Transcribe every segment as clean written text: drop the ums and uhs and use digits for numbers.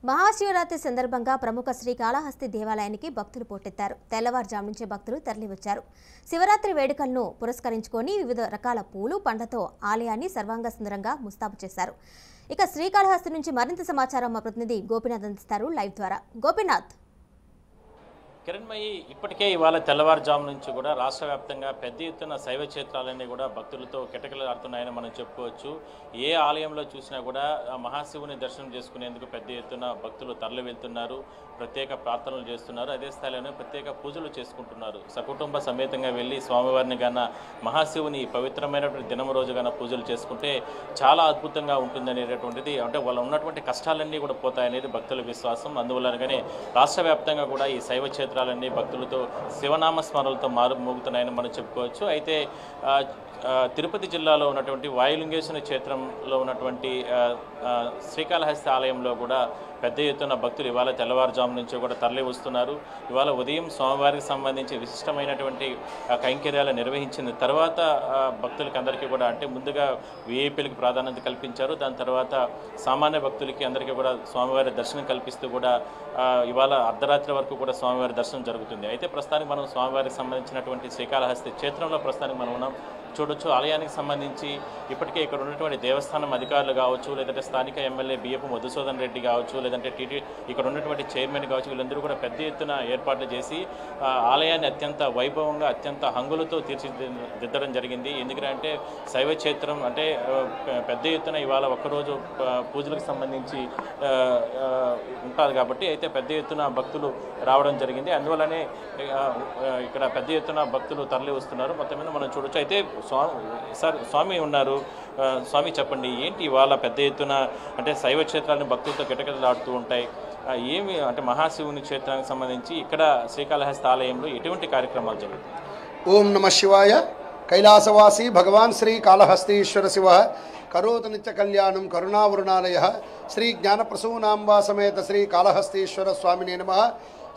మహాశివరాత్రి సందర్భంగా ప్రముఖ శ్రీకాళహస్తి దేవాలయానికి భక్తులు పోటెత్తారు. తెల్లవారుజాము నుంచే భక్తులు తరలివచ్చారు. శివరాత్రి వేడుకలను పురస్కరించుకొని వివిధ రకాల పూలు, పండ్లతో ఆలయాన్ని సర్వాంగ సుందరంగా ముస్తాబు చేశారు. ఇక శ్రీకాళహస్తి నుంచి మరింత సమాచారం మా ప్రతినిధి గోపీనాథ్ అందిస్తారు లైవ్ ద్వారా. గోపీనాథ్. కిరణ్మయి, ఇప్పటికే ఇవాళ తెల్లవారుజాము నుంచి కూడా రాష్ట్ర వ్యాప్తంగా పెద్ద ఎత్తున శైవ క్షేత్రాలన్నీ కూడా భక్తులతో కిటకిటలాడుతున్నాయని మనం చెప్పుకోవచ్చు. ఏ ఆలయంలో చూసినా కూడా మహాశివుని దర్శనం చేసుకునేందుకు పెద్ద ఎత్తున భక్తులు తరలి వెళ్తున్నారు, ప్రత్యేక ప్రార్థనలు చేస్తున్నారు. అదే స్థాయిలోనే ప్రత్యేక పూజలు చేసుకుంటున్నారు. సకుటుంబ సమేతంగా వెళ్ళి స్వామివారిని గాన మహాశివుని పవిత్రమైనటువంటి దినం రోజు గాన పూజలు చేసుకుంటే చాలా అద్భుతంగా ఉంటుందనేటటువంటిది, అంటే వాళ్ళు ఉన్నటువంటి కష్టాలన్నీ కూడా పోతాయనేది భక్తుల విశ్వాసం. అందువల్లనే రాష్ట్ర వ్యాప్తంగా కూడా ఈ శైవ క్షేత్రాలన్నీ భక్తులతో శివనామ స్మరణలతో మారుమోగుతున్నాయని మనం చెప్పుకోవచ్చు. అయితే తిరుపతి జిల్లాలో ఉన్నటువంటి వాయులింగేశ్వర క్షేత్రంలో ఉన్నటువంటి శ్రీకాళహస్తి ఆలయంలో కూడా పెద్ద ఎత్తున భక్తులు ఇవాళ తెల్లవారుజాము నుంచి కూడా తరలి వస్తున్నారు. ఇవాళ ఉదయం స్వామివారికి సంబంధించి విశిష్టమైనటువంటి కైంకర్యాలు నిర్వహించిన తర్వాత భక్తులకి అందరికీ కూడా, అంటే ముందుగా విఐపీలకు ప్రాధాన్యత కల్పించారు. దాని తర్వాత సామాన్య భక్తులకి అందరికీ కూడా స్వామివారి దర్శనం కల్పిస్తూ కూడా ఇవాళ అర్ధరాత్రి వరకు కూడా స్వామివారి దర్శనం జరుగుతుంది. అయితే ప్రస్తుతానికి మనం స్వామివారికి సంబంధించినటువంటి శ్రీకాళహస్తి క్షేత్రంలో ప్రస్తుతానికి మనం ఉన్నాం. చూడొచ్చు, ఆలయానికి సంబంధించి ఇప్పటికే ఇక్కడ ఉన్నటువంటి దేవస్థానం అధికారులు కావచ్చు, లేదంటే స్థానిక ఎమ్మెల్యే బియ్యపు మధుసూదన్ రెడ్డి కావచ్చు, లేదంటే ఇక్కడ ఉన్నటువంటి చైర్మన్ కావచ్చు, వీళ్ళందరూ కూడా పెద్ద ఎత్తున ఏర్పాట్లు చేసి ఆలయాన్ని అత్యంత వైభవంగా అత్యంత హంగులతో తీర్చిదిద్దడం జరిగింది. ఎందుకంటే శైవ క్షేత్రం అంటే పెద్ద ఎత్తున ఇవాళ ఒక్కరోజు పూజలకు సంబంధించి ఉంటుంది కాబట్టి అయితే పెద్ద ఎత్తున భక్తులు రావడం జరిగింది. అందువల్లనే ఇక్కడ పెద్ద ఎత్తున భక్తులు తరలి వస్తున్నారు. మొత్తం మీద మనం చూడొచ్చు. అయితే స్వామి ఉన్నారు. స్వామి, చెప్పండి, ఏంటి ఇవాళ పెద్ద ఎత్తున అంటే శైవ క్షేత్రాలను భక్తులతో కిటకిటలాడుతూ ఉంటాయి, ఏమి అంటే మహాశివుని క్షేత్రానికి సంబంధించి ఇక్కడ శ్రీకాళహస్తి ఆలయంలో ఎటువంటి కార్యక్రమాలు జరుగుతాయి? ఓం నమ శివాయ. కైలాసవాసి భగవాన్ శ్రీ కాళహస్తీశ్వర శివ కరోతు నిత్య కళ్యాణం కరుణావరుణాలయ శ్రీ జ్ఞానప్రసూనాంబా సమేత శ్రీ కాళహస్తీశ్వర స్వామినే నమః.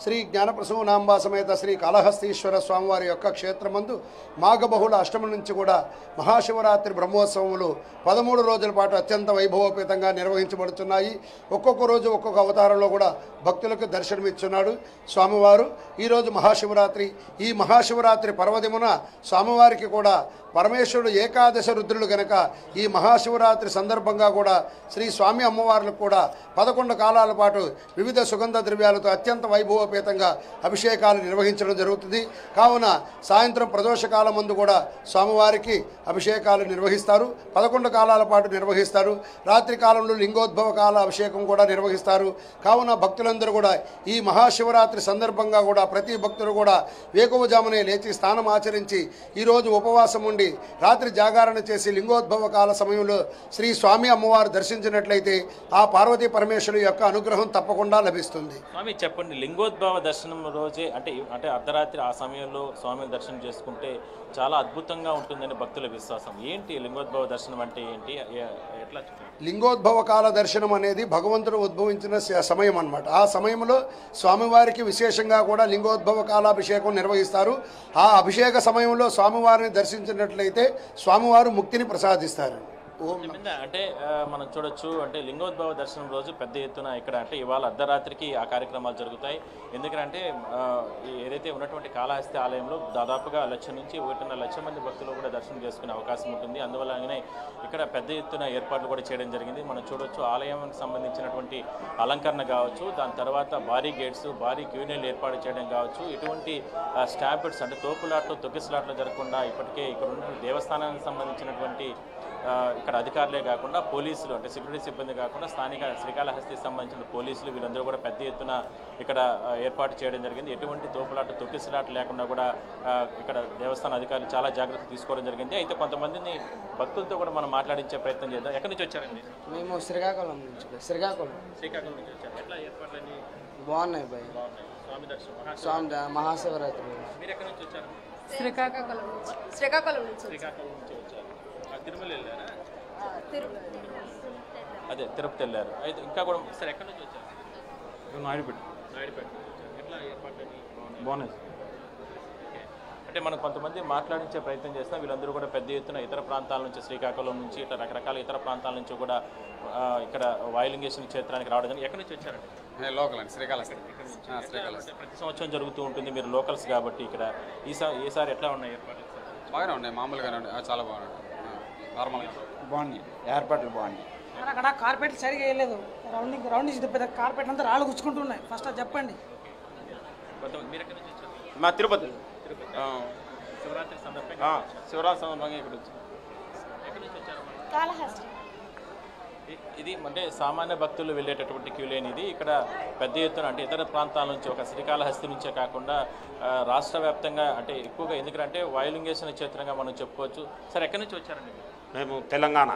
శ్రీ జ్ఞానప్రసూనాంబా సమేత శ్రీ కాళహస్తీశ్వర స్వామివారి యొక్క క్షేత్రమందు మాఘబహుళ అష్టమి నుంచి కూడా మహాశివరాత్రి బ్రహ్మోత్సవములు 13 రోజుల పాటు అత్యంత వైభవోపేతంగా నిర్వహించబడుతున్నాయి. ఒక్కొక్క రోజు ఒక్కొక్క అవతారంలో కూడా భక్తులకు దర్శనమిచ్చున్నాడు స్వామివారు. ఈరోజు మహాశివరాత్రి. ఈ మహాశివరాత్రి పర్వదిమున స్వామివారికి కూడా పరమేశ్వరుడు ఏకాదశ రుద్రులు గనక ఈ మహాశివరాత్రి సందర్భంగా కూడా శ్రీ స్వామి అమ్మవార్లకు కూడా 11 కాలాల పాటు వివిధ సుగంధ ద్రవ్యాలతో అత్యంత వైభవోపేతంగా అభిషేకాలు నిర్వహించడం జరుగుతుంది. కావున సాయంత్రం ప్రదోషకాలం ముందు కూడా స్వామివారికి అభిషేకాలు నిర్వహిస్తారు. 11 కాలాల పాటు నిర్వహిస్తారు. రాత్రి కాలంలో లింగోద్భవ కాల అభిషేకం కూడా నిర్వహిస్తారు. కావున భక్తులందరూ కూడా ఈ మహాశివరాత్రి సందర్భంగా కూడా ప్రతి భక్తులు కూడా వేకువజామునే లేచి స్నానం ఆచరించి ఈరోజు ఉపవాసం ఉండి రాత్రి జాగారణ చేసి లింగోద్భవ కాల సమయంలో శ్రీ స్వామి అమ్మవారు దర్శించినట్లయితే ఆ పార్వతీ పరమేశ్వరు యొక్క అనుగ్రహం తప్పకుండా లభిస్తుంది. స్వామి, చెప్పండి, లింగోద్భవ దర్శనం రోజే అంటే అర్ధరాత్రి ఆ సమయంలో స్వామిని దర్శనం చేసుకుంటే చాలా అద్భుతంగా ఉంటుందని భక్తుల విశ్వాసం. ఏంటి లింగోద్భవ దర్శనం అంటే ఏంటి, ఎట్లా? లింగోద్భవ కాల దర్శనం అనేది భగవంతుడు ఉద్భవించిన సమయం అన్నమాట. ఆ సమయంలో స్వామివారికి విశేషంగా కూడా లింగోద్భవ కాలాభిషేకం నిర్వహిస్తారు. ఆ అభిషేక సమయంలో స్వామివారిని దర్శించినట్లయితే స్వామివారు ముక్తిని ప్రసాదిస్తారు. అంటే మనం చూడొచ్చు, అంటే లింగోద్భవ దర్శనం రోజు పెద్ద ఎత్తున ఇక్కడ అంటే ఇవాళ అర్ధరాత్రికి ఆ కార్యక్రమాలు జరుగుతాయి. ఎందుకంటే ఏదైతే ఉన్నటువంటి కాళహస్తి ఆలయంలో దాదాపుగా 1,00,000 నుంచి 1.5 లక్ష మంది భక్తులు కూడా దర్శనం చేసుకునే అవకాశం ఉంటుంది. అందువల్లనే ఇక్కడ పెద్ద ఎత్తున ఏర్పాట్లు కూడా చేయడం జరిగింది. మనం చూడొచ్చు, ఆలయానికి సంబంధించినటువంటి అలంకరణ కావచ్చు, దాని తర్వాత భారీ గేట్స్, భారీ క్యూనెల్ ఏర్పాటు చేయడం కావచ్చు, ఇటువంటి స్టాంపిడ్స్ అంటే తోపులాట్లు తొక్కిసలాట్లు జరగకుండా ఇప్పటికే ఇక్కడ ఉన్న దేవస్థానానికి సంబంధించినటువంటి ఇక్కడ అధికారులే కాకుండా పోలీసులు అంటే సెక్యూరిటీ సిబ్బంది కాకుండా స్థానిక శ్రీకాళహస్తికి సంబంధించిన పోలీసులు వీళ్ళందరూ కూడా పెద్ద ఎత్తున ఇక్కడ ఏర్పాటు చేయడం జరిగింది. ఎటువంటి తోపులాట తొక్కిసలాట లేకుండా కూడా ఇక్కడ దేవస్థాన అధికారులు చాలా జాగ్రత్త తీసుకోవడం జరిగింది. అయితే కొంతమందిని భక్తులతో కూడా మనం మాట్లాడించే ప్రయత్నం చేద్దాం. ఎక్కడి నుంచి వచ్చారండి? మేము శ్రీకాకుళం నుంచి. శ్రీకాకుళం నుంచి వచ్చారు. ఎట్లా ఏర్పాట్లన్నీ బాగున్నాయి బాయ్. స్వామి దర్శనం స్వామి మహాశివరాత్రి. మీరు ఎక్కడి నుంచి వచ్చారు? శ్రీకాకుళం నుంచి. శ్రీకాకుళం నుంచి వచ్చారు. తిరుమల వెళ్ళారా? అదే తిరుపతి వెళ్ళారు. అయితే ఇంకా కూడా సరే, ఎక్కడి నుంచి వచ్చారు? నాయుడుపేట. ఎట్లా ఏర్పాటు బాగున్నాయి. అంటే మనం కొంతమంది మాట్లాడించే ప్రయత్నం చేస్తాం, వీళ్ళందరూ కూడా పెద్ద ఎత్తున ఇతర ప్రాంతాల నుంచి, శ్రీకాకుళం నుంచి ఇట్లా రకరకాల ఇతర ప్రాంతాల నుంచి కూడా ఇక్కడ వాయులింగేశ్వర క్షేత్రానికి రావడం జరిగింది. ఎక్కడి నుంచి వచ్చారండి? లోకల్ అండి, శ్రీకాళహస్తి. శ్రీకాళహస్తి ప్రతి సంవత్సరం జరుగుతూ ఉంటుంది, మీరు లోకల్స్ కాబట్టి ఇక్కడ ఈసారి ఎట్లా ఉన్నాయి ఏర్పాట్లు? బాగానే ఉన్నాయి, మామూలుగానే ఉన్నాయి, చాలా బాగున్నాయి, నార్మల్గా బాగున్నాయి, ఏర్పాట్లు బాగున్నాయి. అక్కడ కార్పెట్ సరిగా వేయలేదు, రౌండ్ నుంచి పెద్ద కార్పెట్ అంతా రాళ్ళు గుచ్చుకుంటున్నాయి. ఫస్ట్ అది చెప్పండి. మీరు ఎక్కడి నుంచి వచ్చారు? మా తిరుపతి శివరాత్రి సందర్భంగా శివరాత్రి సందర్భంగా ఇక్కడ వచ్చి. ఎక్కడి నుంచి వచ్చారు? కాళహస్తి. ఇది అంటే సామాన్య భక్తులు వెళ్ళేటటువంటి క్యూ లేని ఇది. ఇక్కడ పెద్ద ఎత్తున అంటే ఇతర ప్రాంతాల నుంచి, ఒక శ్రీకాళహస్తి నుంచే కాకుండా రాష్ట్ర వ్యాప్తంగా అంటే ఎక్కువగా, ఎందుకంటే వాయులింగేశ్వర క్షేత్రంగా మనం చెప్పుకోవచ్చు. సార్ ఎక్కడి నుంచి వచ్చారండి? మేము తెలంగాణ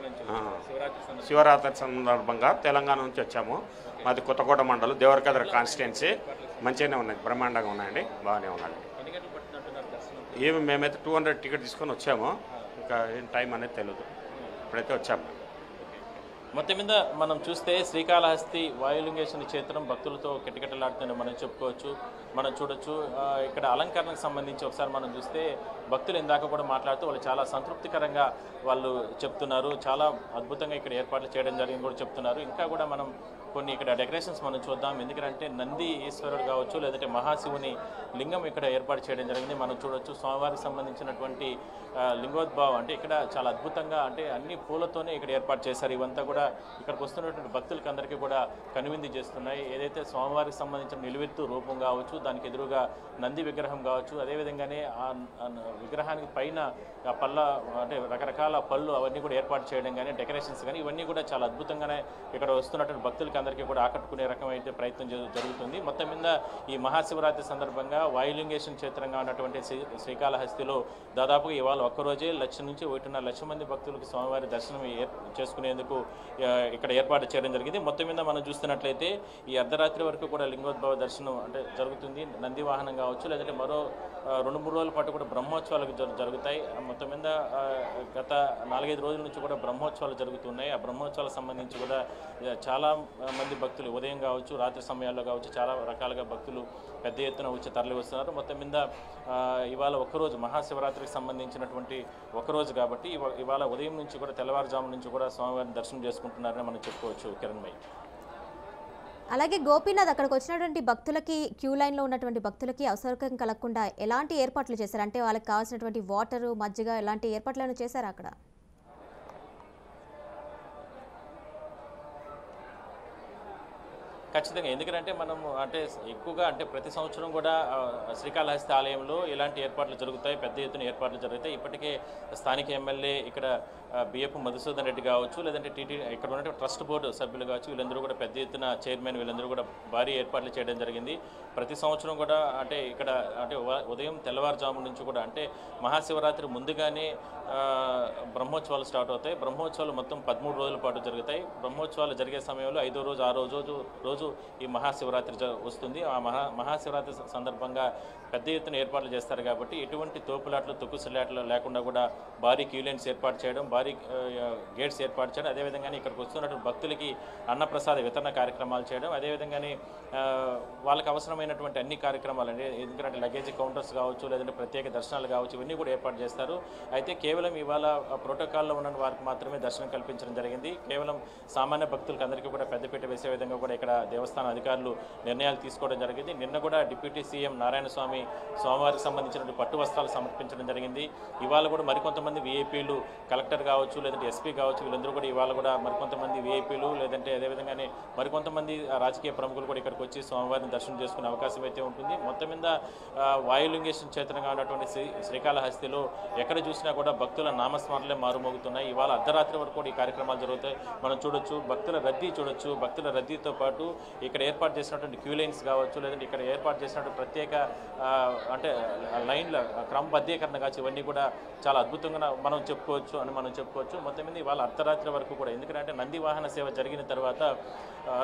నుంచి శివరాత్రి సందర్భంగా తెలంగాణ నుంచి వచ్చాము. మాది కొత్తకోట మండలం, దేవరకద్ర కాన్స్టిట్యున్సీ. మంచిగానే ఉన్నాయి, బ్రహ్మాండంగా ఉన్నాయండి, బాగానే ఉన్నాయి. ఎన్ని గంటలు పట్టినట్టున్నారు దర్శనం? ఏమి మేమైతే 200 టికెట్ తీసుకొని వచ్చాము, ఇంకా ఏం టైం అనేది తెలియదు, ఇప్పుడైతే వచ్చాము. మొత్తం మీద మనం చూస్తే శ్రీకాళహస్తి వాయులింగేశ్వర క్షేత్రం భక్తులతో కిటకిటలాడుతుందని మనం చెప్పుకోవచ్చు. మనం చూడొచ్చు ఇక్కడ అలంకరణకు సంబంధించి ఒకసారి మనం చూస్తే భక్తులు ఇందాక కూడా మాట్లాడుతూ వాళ్ళు చాలా సంతృప్తికరంగా వాళ్ళు చెప్తున్నారు, చాలా అద్భుతంగా ఇక్కడ ఏర్పాట్లు చేయడం జరిగింది కూడా చెప్తున్నారు. ఇంకా కూడా మనం కొన్ని ఇక్కడ డెకరేషన్స్ మనం చూద్దాం, ఎందుకంటే నంది ఈశ్వరుడు కావచ్చు, లేదంటే మహాశివుని లింగం ఇక్కడ ఏర్పాటు చేయడం జరిగింది. మనం చూడొచ్చు స్వామివారికి సంబంధించినటువంటి లింగోద్భవం, అంటే ఇక్కడ చాలా అద్భుతంగా, అంటే అన్ని పూలతోనే ఇక్కడ ఏర్పాటు చేశారు. ఇవంతా కూడా ఇక్కడికి వస్తున్నటువంటి భక్తులకి అందరికీ కూడా కనువిందు చేస్తున్నాయి. ఏదైతే స్వామివారికి సంబంధించిన నిలువెత్తు రూపం కావచ్చు, దానికి ఎదురుగా నంది విగ్రహం కావచ్చు, అదేవిధంగానే ఆ విగ్రహానికి పైన ఆ పళ్ళ అంటే రకరకాల పళ్ళు అవన్నీ కూడా ఏర్పాటు చేయడం కానీ, డెకరేషన్స్ కానీ, ఇవన్నీ కూడా చాలా అద్భుతంగానే ఇక్కడ వస్తున్నటువంటి భక్తులకి అందరికీ కూడా ఆకట్టుకునే రకమైతే ప్రయత్నం జరుగుతుంది. మొత్తం మీద ఈ మహాశివరాత్రి సందర్భంగా వాయులింగేశ్వర క్షేత్రంగా ఉన్నటువంటి శ్రీకాళహస్తిలో దాదాపుగా ఇవాళ ఒక్కరోజే 1,00,000 నుంచి 1.5 లక్షల మంది భక్తులకు స్వామివారి దర్శనం చేసుకునేందుకు ఇక్కడ ఏర్పాటు చేయడం జరిగింది. మొత్తం మీద మనం చూస్తున్నట్లయితే ఈ అర్ధరాత్రి వరకు కూడా లింగోద్భవ దర్శనం అంటే జరుగుతుంది. నంది వాహనం కావచ్చు, లేదంటే మరో 2-3 రోజుల పాటు కూడా బ్రహ్మోత్సవాలు జరుగుతాయి. మొత్తం మీద గత 4-5 రోజుల నుంచి కూడా బ్రహ్మోత్సవాలు జరుగుతున్నాయి. ఆ బ్రహ్మోత్సవాలకు సంబంధించి కూడా చాలా మంది భక్తులు ఉదయం కావచ్చు, రాత్రి సమయాల్లో కావచ్చు, చాలా రకాలుగా భక్తులు పెద్ద ఎత్తున వచ్చి తరలి వస్తున్నారు. మొత్తం మీద ఇవాళ ఒక్కరోజు మహాశివరాత్రికి సంబంధించినటువంటి ఒకరోజు కాబట్టి ఇవాళ ఉదయం నుంచి కూడా తెల్లవారుజాము నుంచి కూడా స్వామివారిని దర్శనం చేసుకుంటున్నారని మనం చెప్పుకోవచ్చు. కిరణ్మయ్య, అలాగే గోపీనాథ్, అక్కడికి వచ్చినటువంటి భక్తులకి, క్యూ లైన్లో ఉన్నటువంటి భక్తులకి అసౌకర్యం కలగకుండా ఎలాంటి ఏర్పాట్లు చేశారు? అంటే వాళ్ళకి కావాల్సినటువంటి వాటరు, మజ్జిగ, ఎలాంటి ఏర్పాట్లను చేశారు అక్కడ? ఖచ్చితంగా, ఎందుకంటే మనము అంటే ఎక్కువగా అంటే ప్రతి సంవత్సరం కూడా శ్రీకాళహస్తి ఆలయంలో ఇలాంటి ఏర్పాట్లు జరుగుతాయి, పెద్ద ఎత్తున ఏర్పాట్లు జరుగుతాయి. ఇప్పటికే స్థానిక ఎమ్మెల్యే ఇక్కడ బియ్యపు మధుసూదన్ రెడ్డి కావచ్చు, లేదంటే ఇక్కడ ఉన్న ట్రస్ట్ బోర్డు సభ్యులు కావచ్చు, వీళ్ళందరూ కూడా పెద్ద ఎత్తున చైర్మన్, వీళ్ళందరూ కూడా భారీ ఏర్పాట్లు చేయడం జరిగింది. ప్రతి సంవత్సరం కూడా అంటే ఇక్కడ అంటే ఉదయం తెల్లవారుజాము నుంచి కూడా అంటే మహాశివరాత్రి ముందుగానే బ్రహ్మోత్సవాలు స్టార్ట్ అవుతాయి. బ్రహ్మోత్సవాలు మొత్తం 13 రోజుల పాటు జరుగుతాయి. బ్రహ్మోత్సవాలు జరిగే సమయంలో 5వ రోజు, 6వ రోజు ఈ మహాశివరాత్రి వస్తుంది. ఆ మహాశివరాత్రి సందర్భంగా పెద్ద ఎత్తున ఏర్పాట్లు చేస్తారు కాబట్టి ఎటువంటి తోపులాట్లు, తొక్కుసలాట్లు లేకుండా కూడా భారీ క్యూ లైన్స్ ఏర్పాటు చేయడం, భారీ గేట్స్ ఏర్పాటు చేయడం, అదేవిధంగానే ఇక్కడికి వస్తున్నటువంటి భక్తులకి అన్నప్రసాద వితరణ కార్యక్రమాలు చేయడం, అదేవిధంగానే వాళ్ళకి అవసరమైనటువంటి అన్ని కార్యక్రమాలు అంటే ఎందుకంటే లగేజ్ కౌంటర్స్ కావచ్చు, లేదంటే ప్రత్యేక దర్శనాలు కావచ్చు, ఇవన్నీ కూడా ఏర్పాటు చేస్తారు. అయితే కేవలం ఇవాళ ప్రోటోకాల్లో ఉన్న వారికి మాత్రమే దర్శనం కల్పించడం జరిగింది. కేవలం సామాన్య భక్తులకు అందరికీ కూడా పెద్దపీట వేసే విధంగా కూడా ఇక్కడ దేవస్థాన అధికారులు నిర్ణయాలు తీసుకోవడం జరిగింది. నిన్న కూడా డిప్యూటీ సీఎం నారాయణస్వామి స్వామివారికి సంబంధించిన పట్టు వస్త్రాలు సమర్పించడం జరిగింది. ఇవాళ కూడా మరికొంతమంది వీఐపీలు, కలెక్టర్ కావచ్చు, లేదంటే ఎస్పీ కావచ్చు, వీళ్ళందరూ కూడా ఇవాళ కూడా మరికొంతమంది వీఐపీలు, లేదంటే అదేవిధంగానే మరికొంతమంది రాజకీయ ప్రముఖులు కూడా ఇక్కడికి వచ్చి స్వామివారిని దర్శనం చేసుకునే అవకాశం అయితే ఉంటుంది. మొత్తం మీద వాయులింగేశ్వర క్షేత్రంగా ఉన్నటువంటి శ్రీకాళహస్తిలో ఎక్కడ చూసినా కూడా భక్తుల నామస్మరణలే మారుమోగుతున్నాయి. ఇవాళ అర్ధరాత్రి వరకు కూడా ఈ కార్యక్రమాలు జరుగుతాయి. మనం చూడొచ్చు, భక్తుల రద్దీ చూడొచ్చు. భక్తుల రద్దీతో పాటు ఇక్కడ ఏర్పాటు చేసినటువంటి క్యూ లైన్స్ కావచ్చు, లేదంటే ఇక్కడ ఏర్పాటు చేసినటువంటి ప్రత్యేక అంటే లైన్ల క్రమబద్ధీకరణ కావచ్చు, ఇవన్నీ కూడా చాలా అద్భుతంగా మనం చెప్పుకోవచ్చు. మొత్తం మీద ఇవాళ అర్ధరాత్రి వరకు కూడా, ఎందుకంటే నంది వాహన సేవ జరిగిన తర్వాత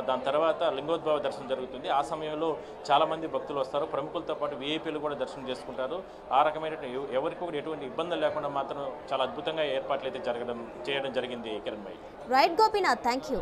దాని తర్వాత లింగోద్భవ దర్శనం జరుగుతుంది. ఆ సమయంలో చాలామంది భక్తులు వస్తారు, ప్రముఖులతో పాటు వీఐపీలు కూడా దర్శనం చేసుకుంటారు. ఆ రకమైన ఎవరికి కూడా ఎటువంటి ఇబ్బందులు లేకుండా మాత్రం చాలా అద్భుతంగా ఏర్పాట్లు అయితే చేయడం జరిగింది. కిరణ్ భాయ్. Right Gopinath, thank you.